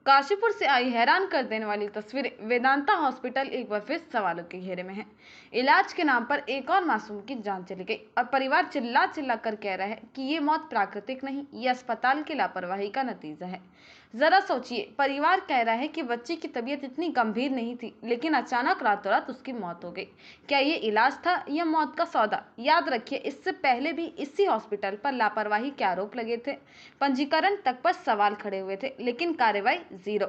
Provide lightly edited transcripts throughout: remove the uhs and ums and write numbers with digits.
काशीपुर से आई हैरान कर देने वाली तस्वीरें। वेदांता हॉस्पिटल एक बार फिर सवालों के घेरे में है। इलाज के नाम पर एक और मासूम की जान चली गई और परिवार चिल्ला चिल्ला कर कह रहा है कि ये मौत प्राकृतिक नहीं, ये अस्पताल की लापरवाही का नतीजा है। जरा सोचिए, परिवार कह रहा है कि बच्चे की तबीयत इतनी गंभीर नहीं थी, लेकिन अचानक रातों रात उसकी मौत हो गई। क्या ये इलाज था या मौत का सौदा? याद रखिए, इससे पहले भी इसी हॉस्पिटल पर लापरवाही के आरोप लगे थे। पंजीकरण तक पर सवाल खड़े हुए थे, लेकिन कार्रवाई जीरो।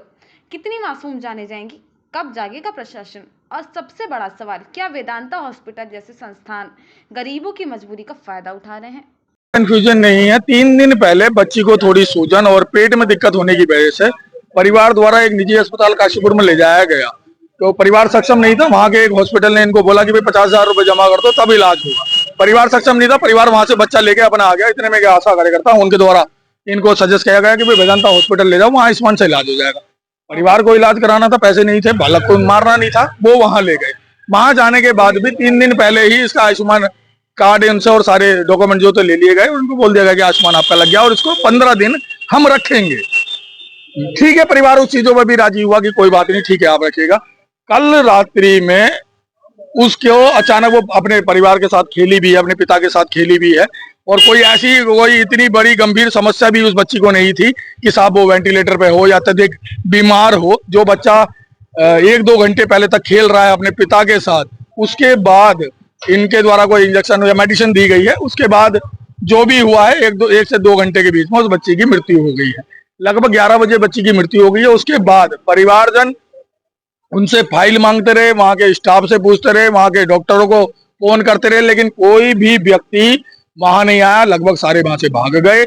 कितनी मासूम जाने जाएंगी? कब जागेगा प्रशासन? और सबसे बड़ा सवाल, क्या वेदांता हॉस्पिटल जैसे संस्थान गरीबों की मजबूरी का फायदा उठा रहे हैं? कंफ्यूजन नहीं है। 3 दिन पहले बच्ची को थोड़ी सूजन और पेट में दिक्कत होने की वजह से परिवार द्वारा एक निजी अस्पताल काशीपुर में ले जाया गया। तो परिवार सक्षम नहीं था। वहां के एक हॉस्पिटल ने इनको बोला कि भाई 50,000 रुपए जमा कर दो तब इलाज होगा। परिवार सक्षम नहीं था। परिवार वहां से बच्चा लेके अपना आ गया। इतने में क्या आशा कार्यकर्ता उनके द्वारा इनको सजेस्ट किया गया कि भाई वेदांता हॉस्पिटल ले जाओ, वहाँ आयुष्मान से इलाज हो जाएगा। परिवार को इलाज कराना था, पैसे नहीं थे, बालक को मारना नहीं था, वो वहां ले गए। वहां जाने के बाद भी 3 दिन पहले ही इसका आयुष्मान कार्ड इनसे और सारे डॉक्यूमेंट जो तो ले लिए गए। उनको बोल दिया गया कि आयुष्मान आपका लग गया और इसको 15 दिन हम रखेंगे। ठीक है, परिवार उस चीजों पर भी राजी हुआ कि कोई बात नहीं, ठीक है आप रखिएगा। कल रात्रि में उसको अचानक वो अपने परिवार के साथ खेली भी है, अपने पिता के साथ खेली भी है, और कोई इतनी बड़ी गंभीर समस्या भी उस बच्ची को नहीं थी कि साहब वो वेंटिलेटर पे हो या अत्यधिक बीमार हो। जो बच्चा 1-2 घंटे पहले तक खेल रहा है अपने पिता के साथ, उसके बाद इनके द्वारा कोई इंजेक्शन या मेडिसिन दी गई है, उसके बाद जो भी हुआ है 1 से 2 घंटे के बीच में उस बच्ची की मृत्यु हो गई है। लगभग 11 बजे बच्ची की मृत्यु हो गई है। उसके बाद परिवारजन उनसे फाइल मांगते रहे, वहां के स्टाफ से पूछते रहे, वहां के डॉक्टरों को फोन करते रहे, लेकिन कोई भी व्यक्ति वहां नहीं आया। लगभग सारे वहां से भाग गए।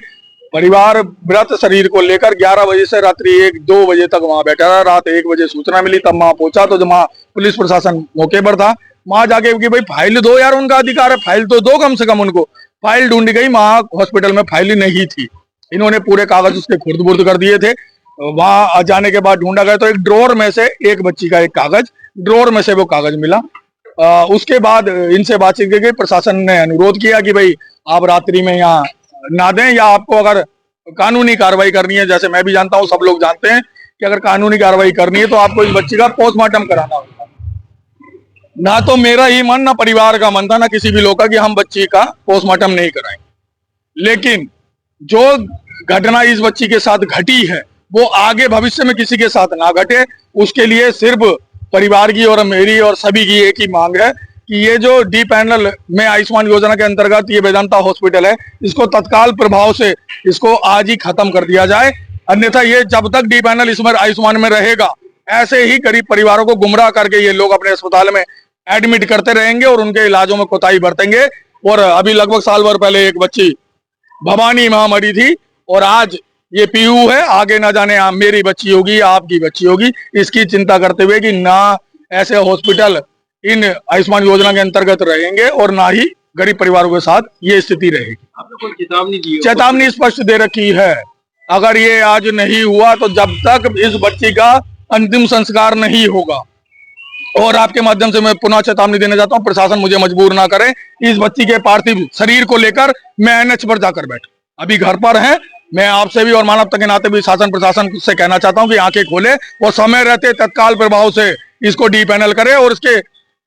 परिवार मृत शरीर को लेकर 11 बजे से रात्रि 1-2 बजे तक वहां बैठा रहा। रात 1 बजे सूचना मिली, तब वहां पहुंचा तो जब वहां पुलिस प्रशासन मौके पर था, वहां जाके कि भाई फाइल दो यार, उनका अधिकार है, फाइल तो दो कम से कम उनको। फाइल ढूंढी गई, वहां हॉस्पिटल में फाइल नहीं थी। इन्होंने पूरे कागज उसके खुर्द बुर्द कर दिए थे। वहां जाने के बाद ढूंढा गया तो एक ड्रॉर में से एक बच्ची का एक कागज, ड्रॉर में से वो कागज मिला। उसके बाद इनसे बातचीत की गई। प्रशासन ने अनुरोध किया कि भाई आप रात्रि में यहाँ ना दें, या आपको अगर कानूनी कार्रवाई करनी है, जैसे मैं भी जानता हूँ, सब लोग जानते हैं कि अगर कानूनी कार्रवाई करनी है तो आपको इस बच्ची का पोस्टमार्टम कराना होगा। ना तो मेरा ही मन, ना परिवार का मन था, ना किसी भी लोग का कि हम बच्ची का पोस्टमार्टम नहीं कराएंगे। लेकिन जो घटना इस बच्ची के साथ घटी है वो आगे भविष्य में किसी के साथ ना घटे, उसके लिए सिर्फ परिवार की और मेरी और सभी की एक ही मांग है कि ये जो डी पैनल में आयुष्मान योजना के अंतर्गत ये वेदांता हॉस्पिटल है, इसको तत्काल प्रभाव से इसको आज ही खत्म कर दिया जाए। अन्यथा ये जब तक डी पैनल इसमें आयुष्मान में रहेगा, ऐसे ही गरीब परिवारों को गुमराह करके ये लोग अपने अस्पताल में एडमिट करते रहेंगे और उनके इलाजों में कोताही बरतेंगे। और अभी लगभग साल भर पहले एक बच्ची भवानी महामारी थी और आज ये पीयू है। आगे ना जाने मेरी बच्ची होगी या आपकी बच्ची होगी, इसकी चिंता करते हुए कि ना ऐसे हॉस्पिटल इन आयुष्मान योजना के अंतर्गत रहेंगे और ना ही गरीब परिवारों के साथ ये स्थिति रहेगी। आपने कोई चेतावनी दी? चेतावनी स्पष्ट दे रखी है, अगर ये आज नहीं हुआ तो जब तक इस बच्ची का अंतिम संस्कार नहीं होगा। और आपके माध्यम से मैं पुनः चेतावनी देना चाहता हूँ, प्रशासन मुझे मजबूर ना करे। इस बच्ची के पार्थिव शरीर को लेकर मैं एनएच पर जाकर बैठूं। अभी घर पर है। मैं आपसे भी और मानवता के नाते भी शासन प्रशासन से कहना चाहता हूं कि आंखें खोले और समय रहते तत्काल प्रभाव से इसको डी पैनल करे और इसके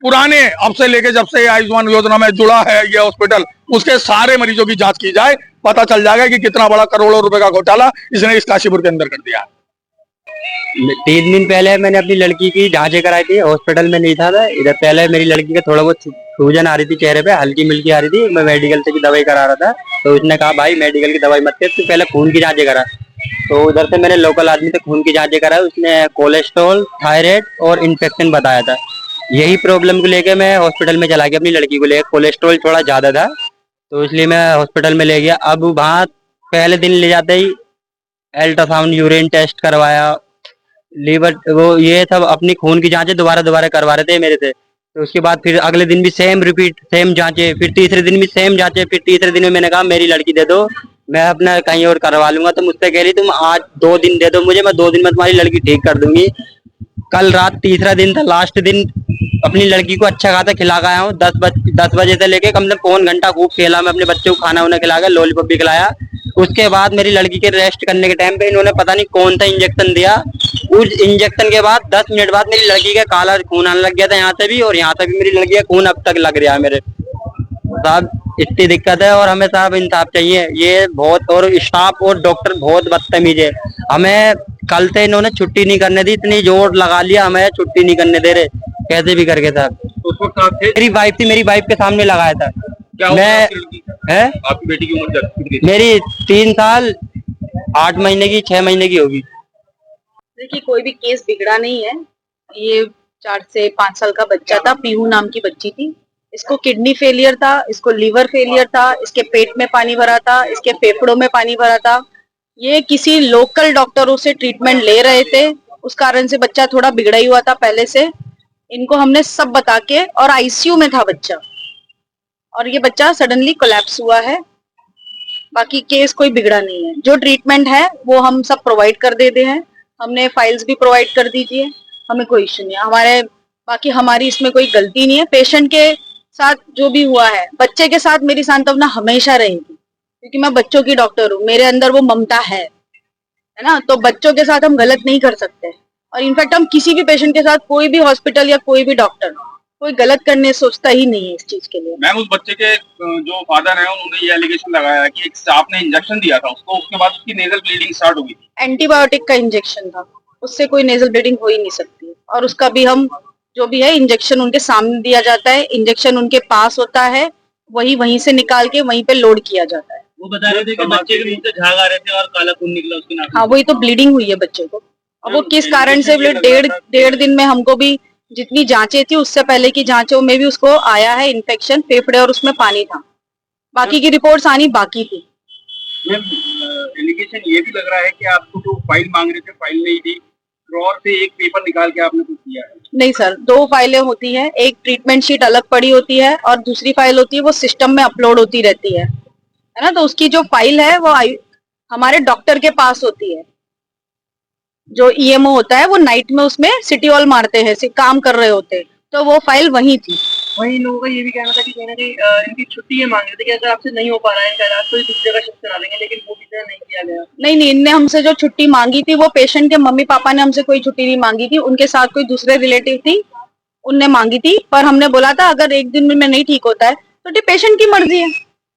पुराने, अब से लेके जब से आयुष्मान योजना में जुड़ा है ये हॉस्पिटल, उसके सारे मरीजों की जांच की जाए। पता चल जाएगा कि कितना बड़ा करोड़ों रुपए का घोटाला इसने इस काशीपुर के अंदर कर दिया। 3 दिन पहले मैंने अपनी लड़की की जांचें कराई थी। हॉस्पिटल में नहीं था मैं इधर। पहले मेरी लड़की का थोड़ा बहुत सूजन आ रही थी, चेहरे पे हल्की मिल्की आ रही थी। मैं मेडिकल से भी दवाई करा रहा था, तो उसने कहा भाई मेडिकल की दवाई मत कर, तू पहले खून की जांचें करा। तो उधर से मैंने लोकल आदमी से खून की जांचें कराई। उसने कोलेस्ट्रॉल, थायराइड और इन्फेक्शन बताया था। यही प्रॉब्लम को लेकर मैं हॉस्पिटल में चला गया अपनी लड़की को लेकर। कोलेस्ट्रॉल थोड़ा ज्यादा था तो इसलिए मैं हॉस्पिटल में ले गया। अब वहाँ पहले दिन ले जाते ही अल्ट्रासाउंड, यूरिन टेस्ट करवाया, लीवर, वो ये सब अपनी खून की जांचें दोबारा करवा रहे थे मेरे से। तो उसके बाद फिर अगले दिन भी सेम रिपीट, सेम जांचें, फिर तीसरे दिन भी सेम जांचें। फिर तीसरे दिन में मैंने कहा मेरी लड़की दे दो, मैं अपना कहीं और करवा लूंगा। तो मुझसे कह रही तुम आज 2 दिन दे दो मुझे, मैं 2 दिन में तुम्हारी लड़की ठीक कर दूंगी। कल रात तीसरा दिन था, लास्ट दिन अपनी लड़की को अच्छा खासा खिला के आया हूँ। 10 बजे से लेके कम से कम पौन घंटा खूब खेला मैं अपने बच्चे को, खाना वाना खिला के, लॉलीपॉप भी खिलाया। उसके बाद मेरी लड़की के रेस्ट करने के टाइम पे इन्होंने पता नहीं कौन सा इंजेक्शन दिया, उस इंजेक्शन के बाद 10 मिनट बाद मेरी लड़की का काला खून आने लग गया था, यहाँ से भी और यहाँ से भी मेरी लड़की का खून अब तक लग रहा है मेरे। साहब इतनी दिक्कत है और हमें साहब इंसाफ चाहिए ये बहुत, और स्टाफ और डॉक्टर बहुत बदतमीज है। हमें कल से इन्होंने छुट्टी नहीं करने दी, इतनी जोर लगा लिया, हमें छुट्टी नहीं करने दे रहे कैसे भी करके साहब। उस वक्त आप थे? मेरी वाइफ थी, मेरी वाइफ के सामने लगाया था। क्या हुआ मैं आपकी लड़की? है आपकी बेटी की उम्र कितनी थी? मेरी 3 साल 8 महीने की 6 महीने की होगी। देखिए कोई भी केस बिगड़ा नहीं है। ये 4 से 5 साल का बच्चा था, पीहू नाम की बच्ची थी। इसको किडनी फेलियर था, इसको लीवर फेलियर था, इसके पेट में पानी भरा था, इसके फेफड़ों में पानी भरा था। ये किसी लोकल डॉक्टरों से ट्रीटमेंट ले रहे थे, उस कारण से बच्चा थोड़ा बिगड़ा ही हुआ था पहले से। इनको हमने सब बता के, और आईसीयू में था बच्चा, और ये बच्चा सडनली कोलैप्स हुआ है। बाकी केस कोई बिगड़ा नहीं है। जो ट्रीटमेंट है वो हम सब प्रोवाइड कर देते हैं, हमने फाइल्स भी प्रोवाइड कर दीजिए, हमें कोई इश्यू नहीं है। बाकी हमारी इसमें कोई गलती नहीं है। पेशेंट के साथ जो भी हुआ है, बच्चे के साथ मेरी सांत्वना हमेशा रहेगी, क्योंकि मैं बच्चों की डॉक्टर हूँ, मेरे अंदर वो ममता है ना। तो बच्चों के साथ हम गलत नहीं कर सकते, और इनफैक्ट हम किसी भी पेशेंट के साथ, कोई भी हॉस्पिटल या कोई भी डॉक्टर कोई गलत करने सोचता ही नहीं है इस चीज के लिए। मैम उस बच्चे के जो फादर है उन्होंने ये एलिगेशन लगाया कि एक स्टाफ ने इंजेक्शन दिया था उसको, उसके बाद उसकी नेजल ब्लीडिंग स्टार्ट हो गई थी। एंटीबायोटिक का इंजेक्शन था, उससे कोई नेजल ब्लीडिंग हो ही नहीं सकती। और उसका भी हम जो भी है इंजेक्शन उनके सामने दिया जाता है, इंजेक्शन उनके पास होता है, वहीं से निकाल के वहीं पे लोड किया जाता है। वो बता रहे थे कि बच्चे के मुंह से झाग आ रहे थे और काला खून निकला उसके नाक। हाँ, वही तो ब्लीडिंग हुई है बच्चे को। अब वो किस कारण से, डेढ़ दिन में हमको भी जितनी जांचें थी उससे पहले की जांचों में भी उसको आया है इन्फेक्शन, फेफड़े और उसमें पानी था। बाकी की रिपोर्ट्स आनी बाकी थी। मैम एलिगेशन ये भी लग रहा है कि आपको जो फाइल मांग रहे थे फाइल नहीं थी, ड्रॉअर से एक पेपर निकाल के आपने कुछ किया है। नहीं सर, 2 फाइलें होती है, एक ट्रीटमेंट शीट अलग पड़ी होती है और दूसरी फाइल होती है वो सिस्टम में अपलोड होती रहती है ना। तो उसकी जो फाइल है वो हमारे डॉक्टर के पास होती है। जो ईएमओ होता है वो नाइट में उसमें सिटी हॉल मारते हैं, काम कर रहे होते हैं, तो वो फाइल वही थी। वही लोगों का ये भी कहना था कि कहीं ना कहीं इनकी छुट्टी ये मांग रहे थे कि अगर आपसे नहीं हो पा रहा है इनका इलाज तो दूसरी जगह शिफ्ट करा देंगे, लेकिन वो भी नहीं किया गया। नहीं, इनने हमसे जो छुट्टी मांगी थी वो पेशेंट के मम्मी पापा ने हमसे कोई छुट्टी नहीं मांगी थी, उनके साथ कोई दूसरे रिलेटिव थी, उनने मांगी थी। पर हमने बोला था अगर एक दिन में नहीं ठीक होता है तो पेशेंट की मर्जी है।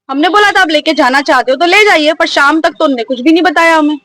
हमने बोला था आप लेके जाना चाहते हो तो ले जाइए, पर शाम तक तो उनने कुछ भी नहीं बताया हमें।